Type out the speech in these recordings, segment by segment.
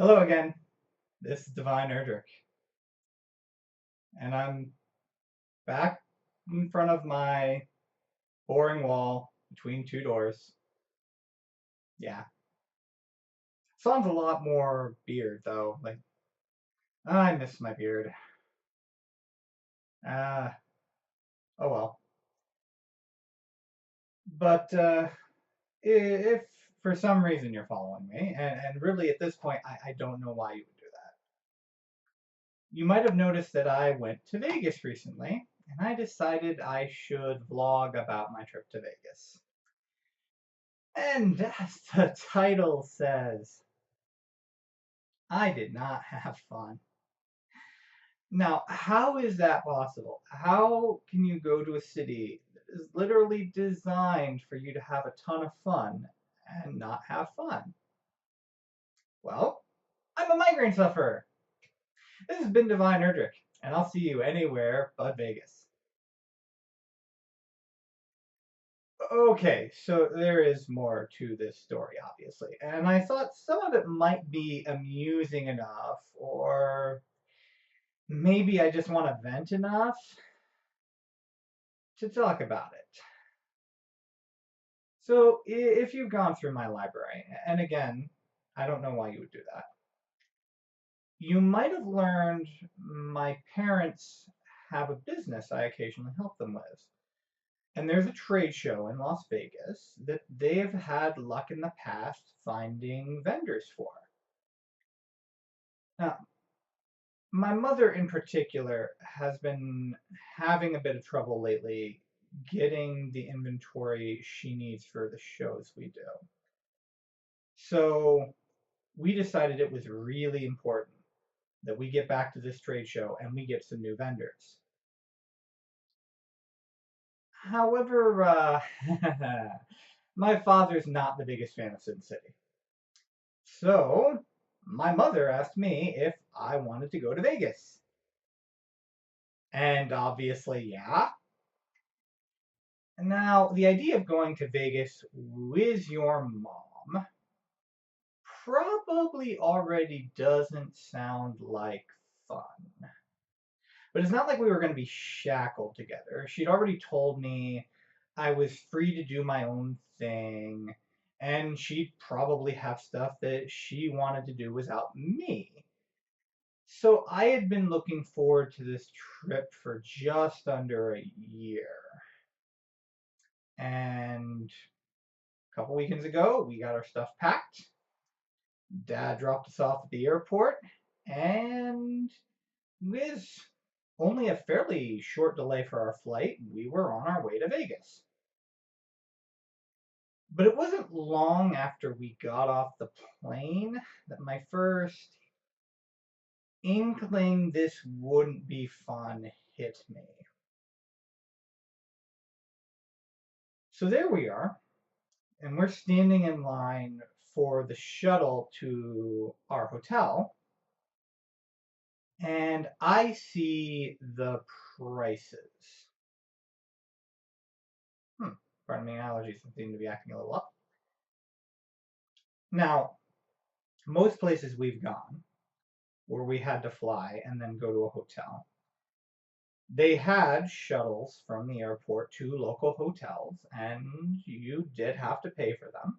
Hello again. This is Divine Erdrick, and I'm back in front of my boring wall between two doors. Yeah, sounds a lot more beard though. Like I miss my beard. Ah, oh well. But if for some reason you're following me, and really at this point I don't know why you would do that. You might have noticed that I went to Vegas recently, and I decided I should vlog about my trip to Vegas. And as the title says, I did not have fun. Now, how is that possible? How can you go to a city that is literally designed for you to have a ton of fun and not have fun? Well, I'm a migraine sufferer. This has been Divine Erdrick, and I'll see you anywhere but Vegas. Okay, so there is more to this story, obviously, and I thought some of it might be amusing enough, or maybe I just want to vent enough to talk about it. So, if you've gone through my library, and again, I don't know why you would do that, you might have learned my parents have a business I occasionally help them with. And there's a trade show in Las Vegas that they've had luck in the past finding vendors for. Now, my mother in particular has been having a bit of trouble lately getting the inventory she needs for the shows we do. So we decided it was really important that we get back to this trade show and we get some new vendors. However, my father's not the biggest fan of Sin City. So my mother asked me if I wanted to go to Vegas. And obviously, yeah. Now, the idea of going to Vegas with your mom probably already doesn't sound like fun. But it's not like we were going to be shackled together. She'd already told me I was free to do my own thing, and she'd probably have stuff that she wanted to do without me. So I had been looking forward to this trip for just under a year. And a couple weekends ago, we got our stuff packed. Dad dropped us off at the airport, and with only a fairly short delay for our flight, we were on our way to Vegas. But it wasn't long after we got off the plane that my first inkling this wouldn't be fun hit me. So there we are, and we're standing in line for the shuttle to our hotel, and I see the prices. Pardon me, allergies seem to be acting a little up. Now, most places we've gone where we had to fly and then go to a hotel, they had shuttles from the airport to local hotels, and you did have to pay for them.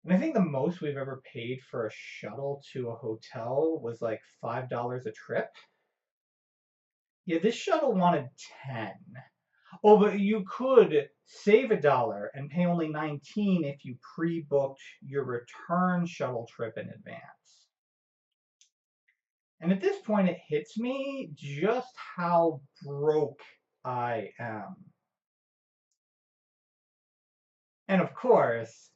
And I think the most we've ever paid for a shuttle to a hotel was like $5 a trip. Yeah, this shuttle wanted 10. Oh, but you could save $1 and pay only 19 if you pre-booked your return shuttle trip in advance. And at this point, it hits me just how broke I am. And of course,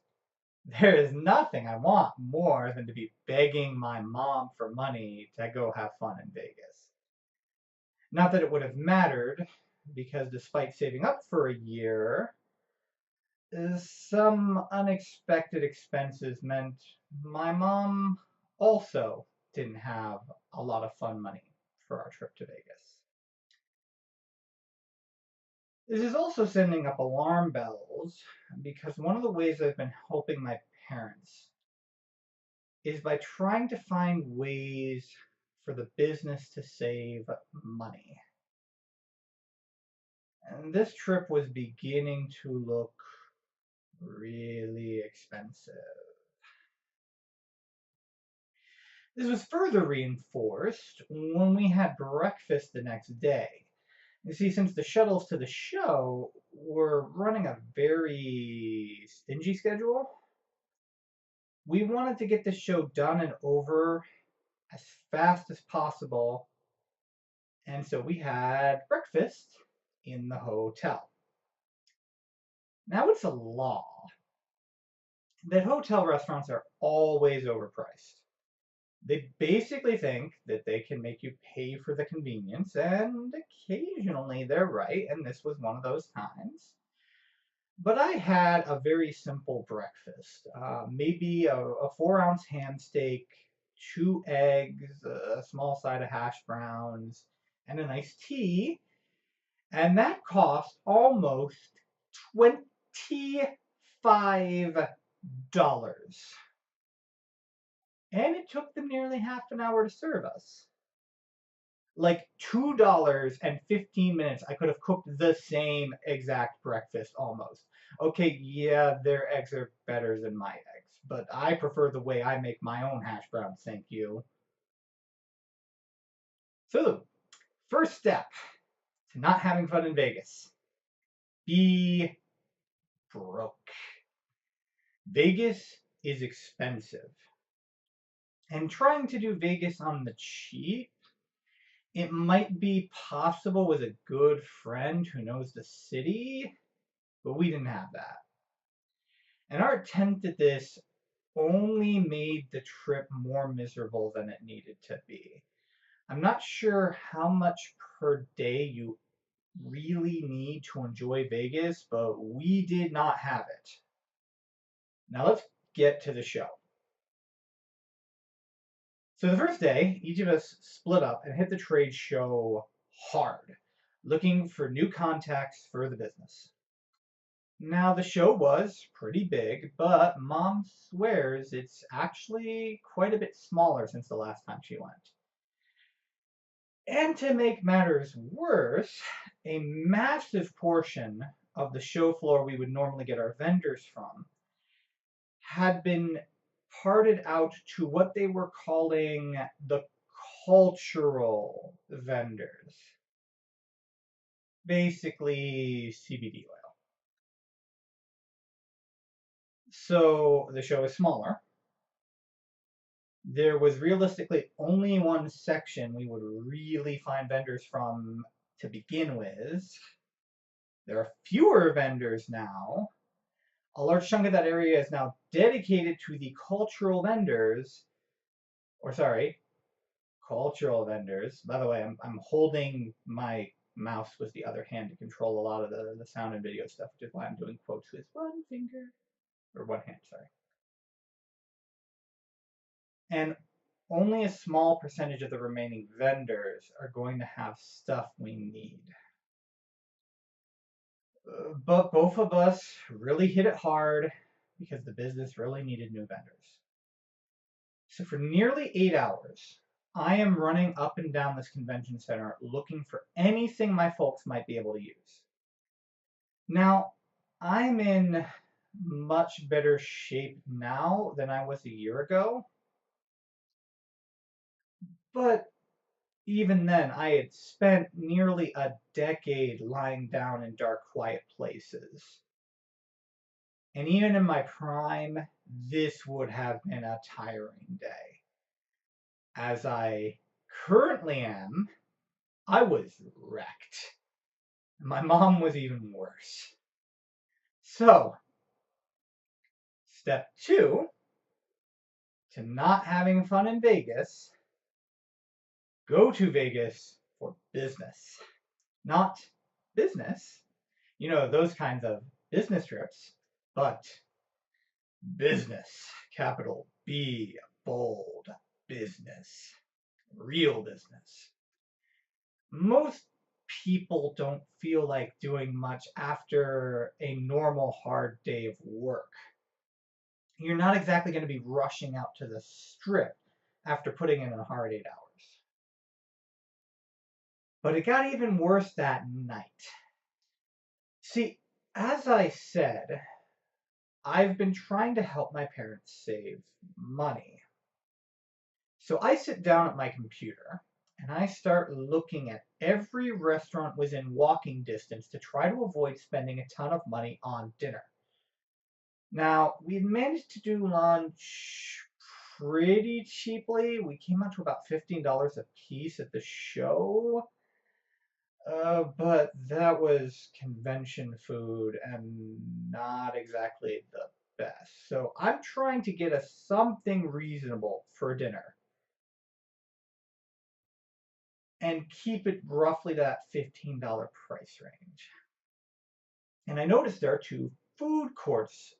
there is nothing I want more than to be begging my mom for money to go have fun in Vegas. Not that it would have mattered, because despite saving up for a year, some unexpected expenses meant my mom also didn't have a lot of fun money for our trip to Vegas. This is also sending up alarm bells because one of the ways I've been helping my parents is by trying to find ways for the business to save money. And this trip was beginning to look really expensive. This was further reinforced when we had breakfast the next day. You see, since the shuttles to the show were running a very stingy schedule, we wanted to get the show done and over as fast as possible, and so we had breakfast in the hotel. Now, it's a law that hotel restaurants are always overpriced. They basically think that they can make you pay for the convenience, and occasionally they're right, and this was one of those times. But I had a very simple breakfast. Maybe a 4-ounce ham steak, 2 eggs, a small side of hash browns, and a nice tea. And that cost almost $25. And it took them nearly half an hour to serve us. Like $2.15, I could have cooked the same exact breakfast almost. Okay, yeah, their eggs are better than my eggs, but I prefer the way I make my own hash browns, thank you. So, first step to not having fun in Vegas: be broke. Vegas is expensive. And trying to do Vegas on the cheap, it might be possible with a good friend who knows the city, but we didn't have that. And our attempt at this only made the trip more miserable than it needed to be. I'm not sure how much per day you really need to enjoy Vegas, but we did not have it. Now let's get to the show. So the first day, each of us split up and hit the trade show hard, looking for new contacts for the business. Now the show was pretty big, but Mom swears it's actually quite a bit smaller since the last time she went. And to make matters worse, a massive portion of the show floor we would normally get our vendors from had been parted out to what they were calling the cultural vendors. Basically, CBD oil. So the show is smaller. There was realistically only one section we would really find vendors from to begin with. There are fewer vendors now. A large chunk of that area is now dedicated to the cultural vendors. Cultural vendors. By the way, I'm holding my mouse with the other hand to control a lot of the sound and video stuff, which is why I'm doing quotes with one finger. Or one hand, sorry. And only a small percentage of the remaining vendors are going to have stuff we need. But both of us really hit it hard because the business really needed new vendors. So for nearly 8 hours, I am running up and down this convention center looking for anything my folks might be able to use. Now, I'm in much better shape now than I was a year ago, but even then, I had spent nearly a decade lying down in dark, quiet places. And even in my prime, this would have been a tiring day. As I currently am, I was wrecked. My mom was even worse. So, step 2 to not having fun in Vegas: go to Vegas for business. Not business, those kinds of business trips, but business. Capital B, bold, business. Real business. Most people don't feel like doing much after a normal hard day of work. you're not exactly going to be rushing out to the strip after putting in a hard 8 hours. But it got even worse that night. See, as I said, I've been trying to help my parents save money. So I sit down at my computer and I start looking at every restaurant within walking distance to try to avoid spending a ton of money on dinner. Now, we managed to do lunch pretty cheaply. We came out to about $15 a piece at the show. But that was convention food and not exactly the best. So I'm trying to get us something reasonable for dinner and keep it roughly to that $15 price range. And I noticed there are two food courts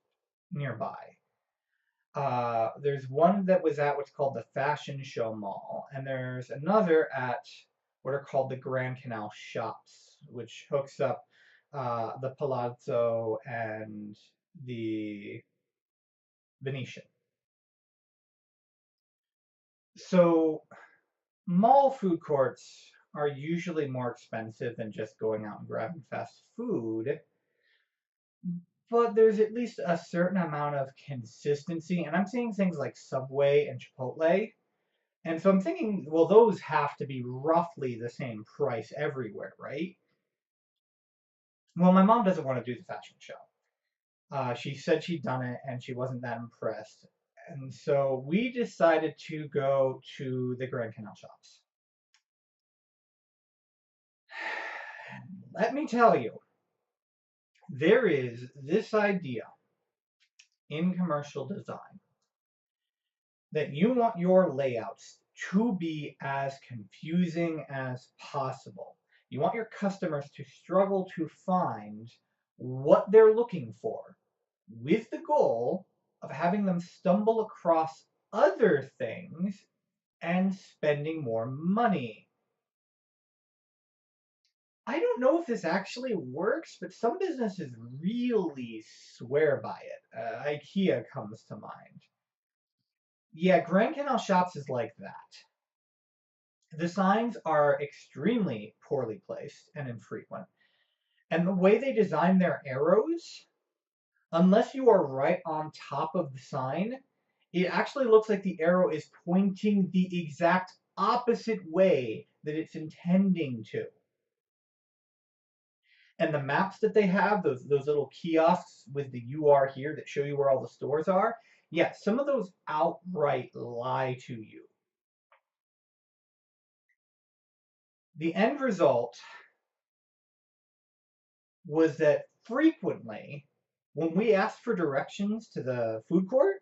nearby. There's one that was at what's called the Fashion Show Mall, and there's another at what are called the Grand Canal Shops, which hooks up the Palazzo and the Venetian. So, mall food courts are usually more expensive than just going out and grabbing fast food, but there's at least a certain amount of consistency, and I'm seeing things like Subway and Chipotle. And so I'm thinking, well, those have to be roughly the same price everywhere, right? Well, my mom doesn't want to do the fashion show. She said she'd done it and she wasn't that impressed. And so we decided to go to the Grand Canal Shops. Let me tell you, there is this idea in commercial design that you want your layouts to be as confusing as possible. You want your customers to struggle to find what they're looking for, with the goal of having them stumble across other things and spending more money. I don't know if this actually works, but some businesses really swear by it. IKEA comes to mind. Yeah, Grand Canal Shops is like that. The signs are extremely poorly placed and infrequent. And the way they design their arrows, unless you are right on top of the sign, it actually looks like the arrow is pointing the exact opposite way that it's intending to. And the maps that they have, those little kiosks with the "you are here" that show you where all the stores are, yeah, some of those outright lie to you. The end result was that frequently, when we asked for directions to the food court,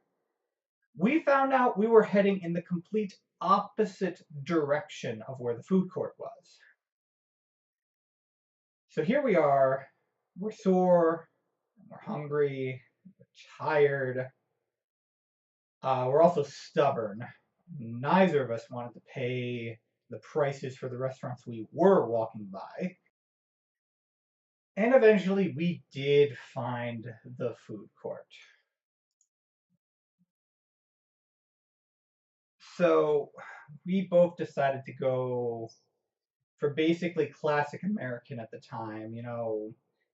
we found out we were heading in the complete opposite direction of where the food court was. So here we are, we're sore, we're hungry, we're tired, we're also stubborn. Neither of us wanted to pay the prices for the restaurants we were walking by. And eventually we did find the food court. So we both decided to go for basically classic American at the time,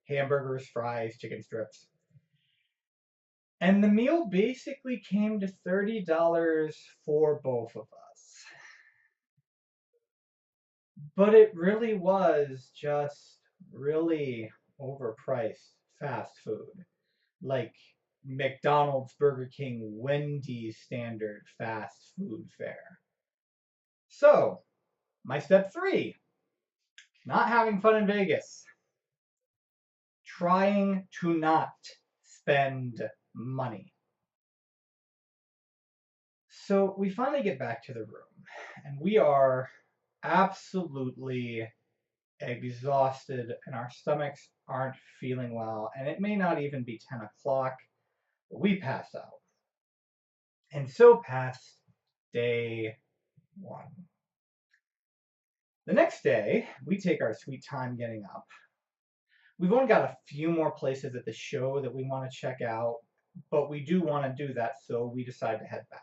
hamburgers, fries, chicken strips. And the meal basically came to $30 for both of us. But it really was just really overpriced fast food. Like McDonald's, Burger King, Wendy's standard fast food fare. So, my step 3, not having fun in Vegas. Trying to not spend money. So we finally get back to the room, and we are absolutely exhausted, and our stomachs aren't feeling well, and it may not even be 10 o'clock, but we pass out. And so passed day 1. The next day, we take our sweet time getting up. We've only got a few more places at the show that we want to check out. but we do want to do that, so we decide to head back.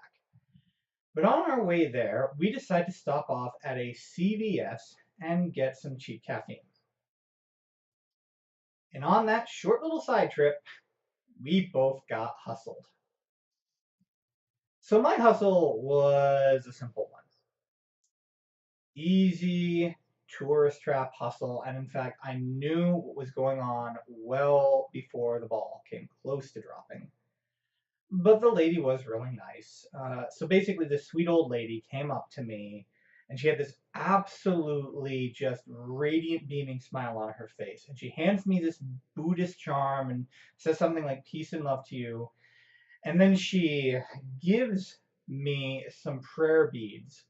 But on our way there, we decide to stop off at a CVS and get some cheap caffeine. And on that short little side trip, we both got hustled. So my hustle was a simple one. Easy tourist trap hustle, and in fact, I knew what was going on well before the ball came close to dropping. But the lady was really nice. So basically, this sweet old lady came up to me, and she had this absolutely just radiant, beaming smile on her face. And she hands me this Buddhist charm and says something like "peace and love to you." And then she gives me some prayer beads.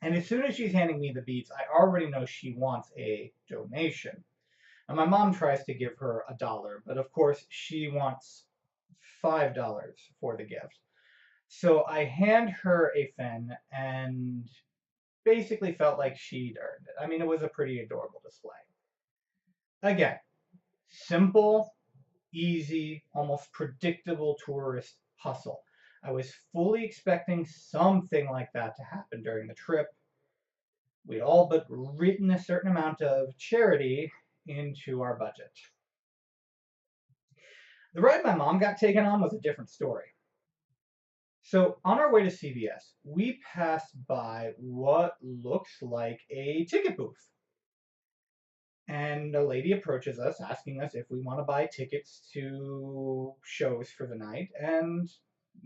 And as soon as she's handing me the beads, I already know she wants a donation. And my mom tries to give her $1, but of course she wants $5 for the gift. So I hand her a fin and basically felt like she'd earned it. I mean, it was a pretty adorable display. Again, simple, easy, almost predictable tourist hustle. I was fully expecting something like that to happen during the trip. We'd all but written a certain amount of charity into our budget. The ride my mom got taken on was a different story. So on our way to CVS, we passed by what looks like a ticket booth. And a lady approaches us asking us if we want to buy tickets to shows for the night. And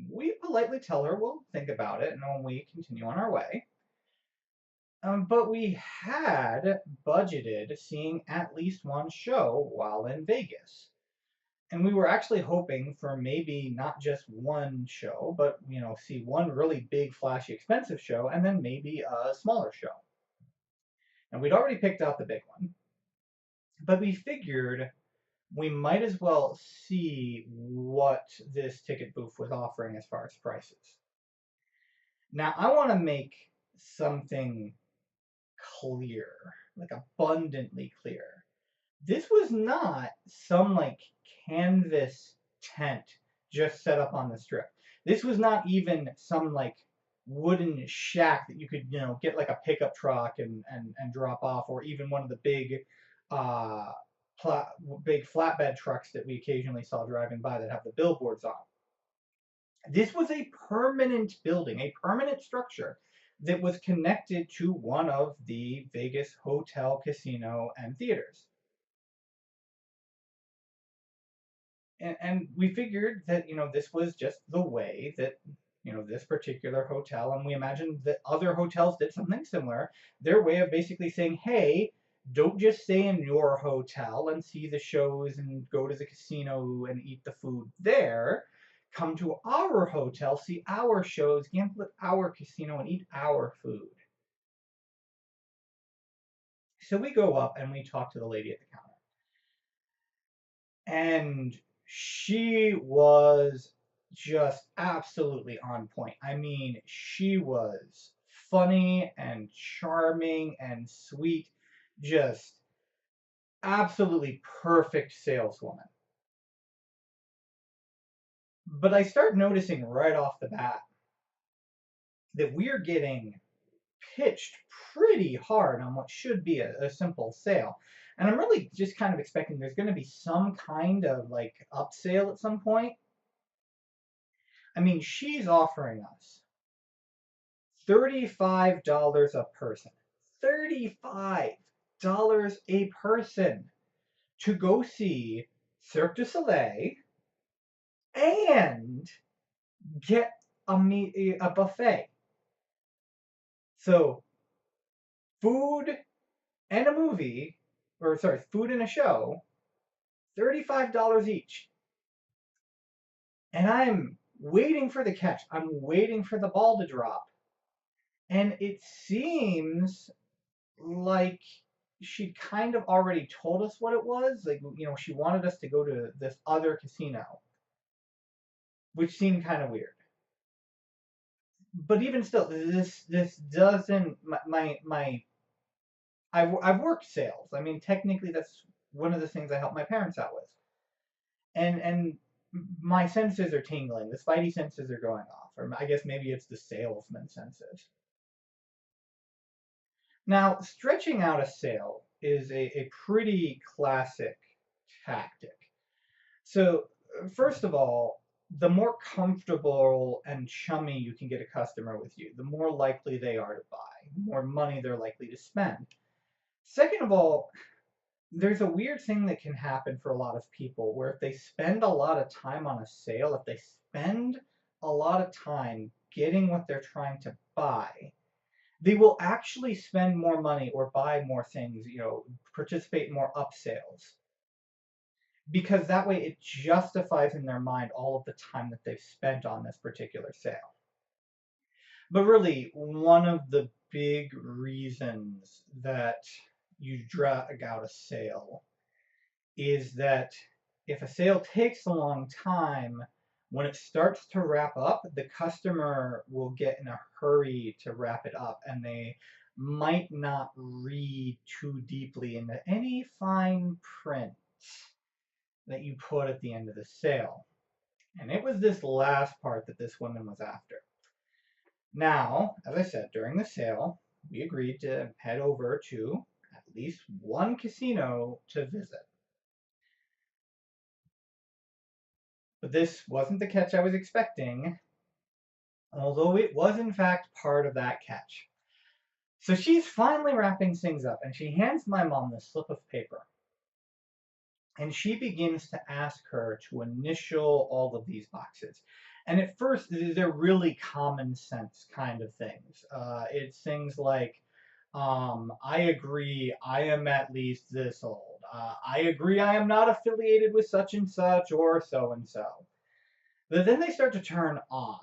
we politely tell her we'll think about it and when we continue on our way. But we had budgeted seeing at least one show while in Vegas. And we were actually hoping for maybe not just one show, but see one really big, flashy, expensive show, and then maybe a smaller show. And we'd already picked out the big one, but we figured we might as well see what this ticket booth was offering as far as prices. Now, I want to make something clear, like abundantly clear. This was not some like canvas tent just set up on the strip. This was not even some like wooden shack that you could get like a pickup truck and drop off, or even one of the uh, big flatbed trucks that we occasionally saw driving by that have the billboards on. This was a permanent building, a permanent structure that was connected to one of the Vegas hotel, casino, and theaters. And we figured that this was just the way that this particular hotel, and we imagined that other hotels did something similar, their way of basically saying, hey, don't just stay in your hotel and see the shows and go to the casino and eat the food there. Come to our hotel, see our shows, gamble at our casino, and eat our food. So we go up and we talk to the lady at the counter, and she was just absolutely on point. I mean, she was funny and charming and sweet, just absolutely perfect saleswoman. But I start noticing right off the bat that we're getting pitched pretty hard on what should be a simple sale. And I'm really just kind of expecting there's going to be some kind of like upsale at some point. I mean, she's offering us $35 a person. $35 a person to go see Cirque du Soleil and get a buffet. So, food and a movie, or sorry, food and a show, $35 each. And I'm waiting for the catch. I'm waiting for the ball to drop. And it seems like she kind of already told us what it was. Like, she wanted us to go to this other casino, which seemed kind of weird. But even still, this doesn't my I've worked sales. I mean, technically, that's one of the things I help my parents out with. And my senses are tingling. The spidey senses are going off. Or I guess maybe it's the salesman senses. Now, stretching out a sale is a pretty classic tactic. So, first of all, the more comfortable and chummy you can get a customer with you, the more likely they are to buy, the more money they're likely to spend. Second of all, there's a weird thing that can happen for a lot of people where if they spend a lot of time on a sale, if they spend a lot of time getting what they're trying to buy, they will actually spend more money or buy more things, participate in more upsales. Because that way it justifies in their mind all of the time that they've spent on this particular sale. But really, one of the big reasons that you drag out a sale is that if a sale takes a long time, when it starts to wrap up, the customer will get in a hurry to wrap it up, and they might not read too deeply into any fine print that you put at the end of the sale. And it was this last part that this woman was after. Now, as I said, during the sale, we agreed to head over to at least one casino to visit. But this wasn't the catch I was expecting, although it was in fact part of that catch. So she's finally wrapping things up, and she hands my mom this slip of paper. And she begins to ask her to initial all of these boxes. And at first, they're really common sense kind of things. It's things like, I agree I am at least this old. I agree I am not affiliated with such and such or so and so. But then they start to turn odd.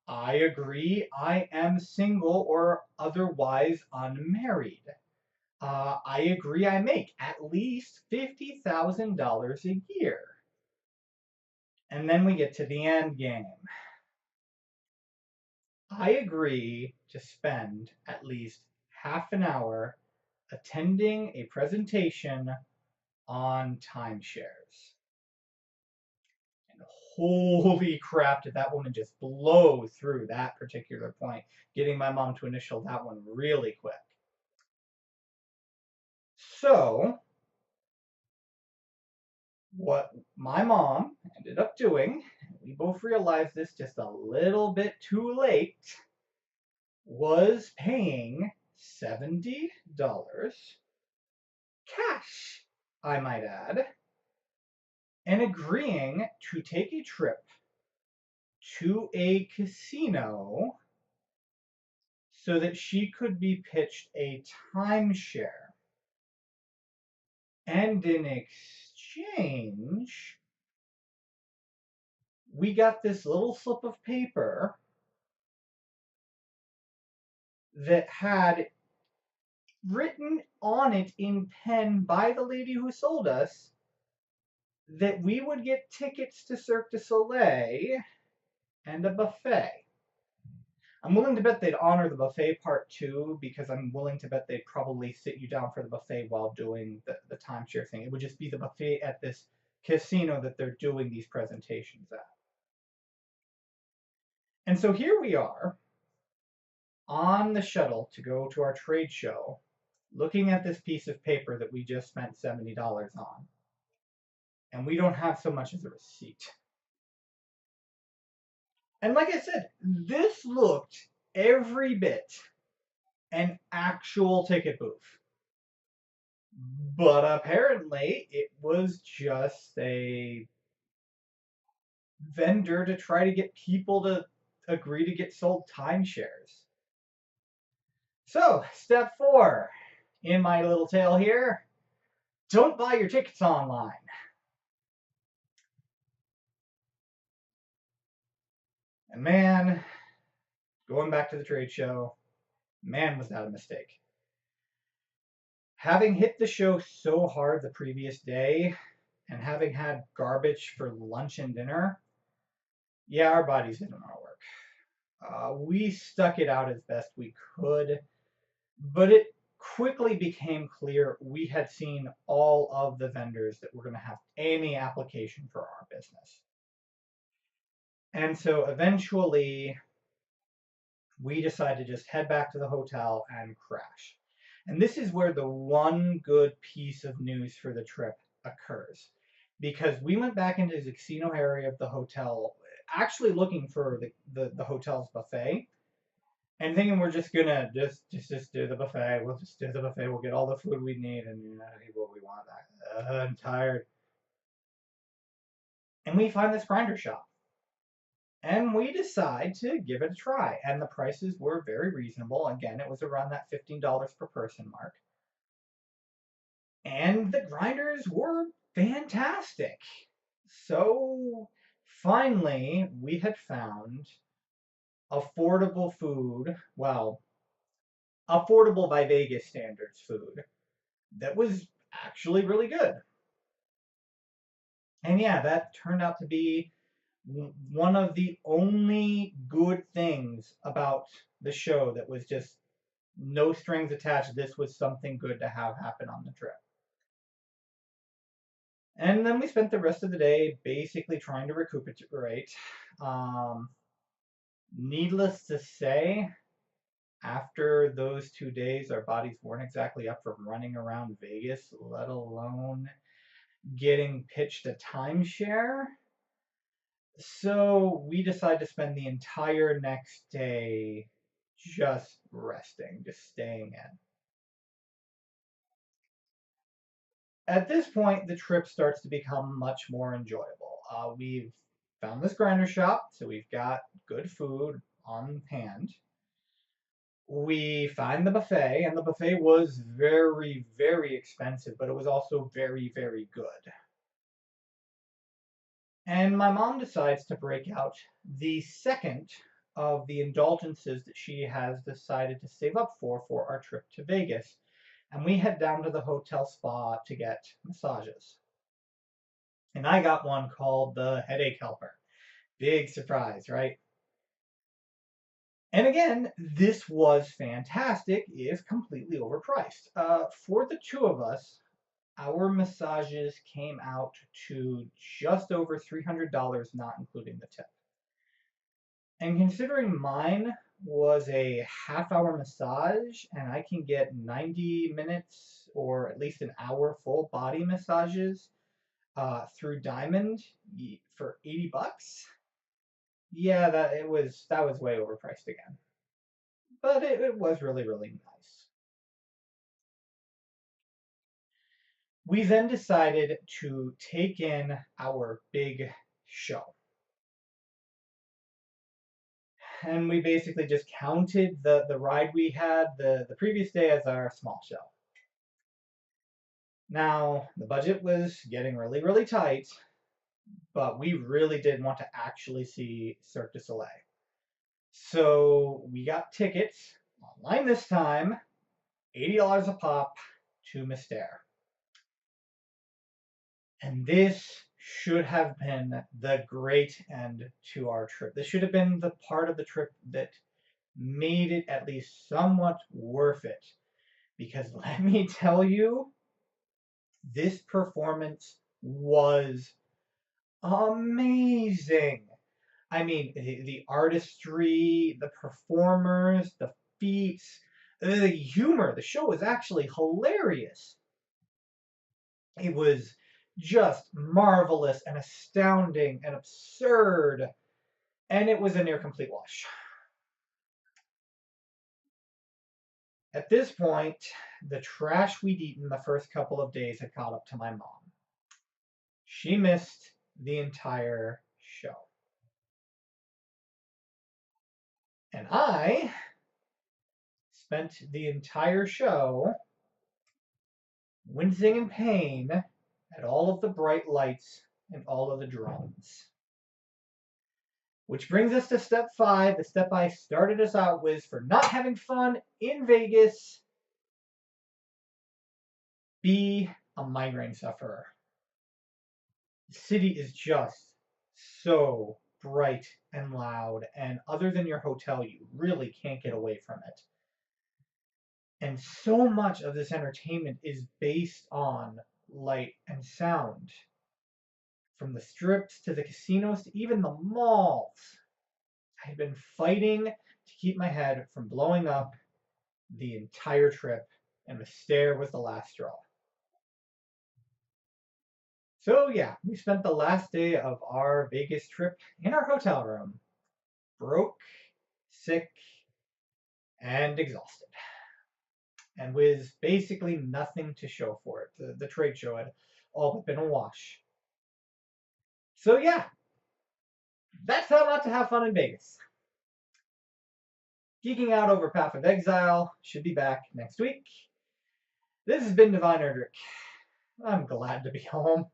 I agree I am single or otherwise unmarried. I agree I make at least $50,000 a year. And then we get to the end game. I agree to spend at least half an hour attending a presentation on timeshares. And holy crap, did that woman just blow through that particular point, getting my mom to initial that one really quick. So, what my mom ended up doing, we both realized this just a little bit too late, was paying $70 cash, I might add, and agreeing to take a trip to a casino so that she could be pitched a timeshare. And in exchange, we got this little slip of paper that had written on it in pen by the lady who sold us that we would get tickets to Cirque du Soleil and a buffet. I'm willing to bet they'd honor the buffet part too, because I'm willing to bet they'd probably sit you down for the buffet while doing the timeshare thing. It would just be the buffet at this casino that they're doing these presentations at. And so here we are on the shuttle to go to our trade show, looking at this piece of paper that we just spent $70 on. And we don't have so much as a receipt. And like I said, this looked every bit an actual ticket booth. But apparently it was just a vendor to try to get people to agree to get sold timeshares. So, step 4 in my little tale here, don't buy your tickets online. And man, going back to the trade show, man, was that a mistake. Having hit the show so hard the previous day and having had garbage for lunch and dinner, yeah, our bodies didn't want to work. We stuck it out as best we could, but it quickly became clear we had seen all of the vendors that were going to have any application for our business. And so eventually we decided to just head back to the hotel and crash. And this is where the one good piece of news for the trip occurs. Because we went back into the casino area of the hotel, actually looking for the hotel's buffet, and thinking we're just gonna just do the buffet. We'll just do the buffet. We'll get all the food we need and eat what we want. I'm tired. And we find this grinder shop. And we decide to give it a try. And the prices were very reasonable. Again, it was around that $15 per person mark. And the grinders were fantastic. So finally, we had found affordable food, well, affordable by Vegas standards food that was actually really good. And yeah, that turned out to be one of the only good things about the show that was just no strings attached. This was something good to have happen on the trip. And then we spent the rest of the day basically trying to recuperate. Needless to say, after those 2 days, our bodies weren't exactly up for running around Vegas, let alone getting pitched a timeshare. So we decided to spend the entire next day just resting, just staying in. At this point, the trip starts to become much more enjoyable. We've found this grinder shop, so we've got good food on hand. We find the buffet, and the buffet was very, very expensive, but it was also very, very good. And my mom decides to break out the second of the indulgences that she has decided to save up for our trip to Vegas. And we head down to the hotel spa to get massages. And I got one called the Headache Helper. Big surprise, right? And again, this was fantastic, if completely overpriced. For the two of us, our massages came out to just over $300, not including the tip. And considering mine was a half-hour massage and I can get 90 minutes or at least an hour full body massages through Diamond for $80, yeah, that was way overpriced again. But it was really, really nice. We then decided to take in our big show. And we basically just counted the ride we had the previous day as our small show. Now, the budget was getting really, really tight, but we really did want to actually see Cirque du Soleil. So we got tickets online this time, $80 a pop to Mystère. And this should have been the great end to our trip. This should have been the part of the trip that made it at least somewhat worth it. Because let me tell you, this performance was amazing. I mean, the artistry, the performers, the feats, the humor. The show was actually hilarious. It was just marvelous and astounding and absurd, and it was a near complete wash. At this point, the trash we'd eaten the first couple of days had caught up to my mom. She missed the entire show. And I spent the entire show wincing in pain at all of the bright lights and all of the drones. Which brings us to step 5, the step I started us out with for not having fun in Vegas. Be a migraine sufferer. The city is just so bright and loud, and other than your hotel, you really can't get away from it. And so much of this entertainment is based on light and sound. From the strips to the casinos to even the malls. I had been fighting to keep my head from blowing up the entire trip, and the stare was the last straw. So yeah, we spent the last day of our Vegas trip in our hotel room, broke, sick, and exhausted, and with basically nothing to show for it. The trade show had all but been a wash. So yeah, that's how not to have fun in Vegas. Geeking out over Path of Exile should be back next week. This has been Divine Erdrick. I'm glad to be home.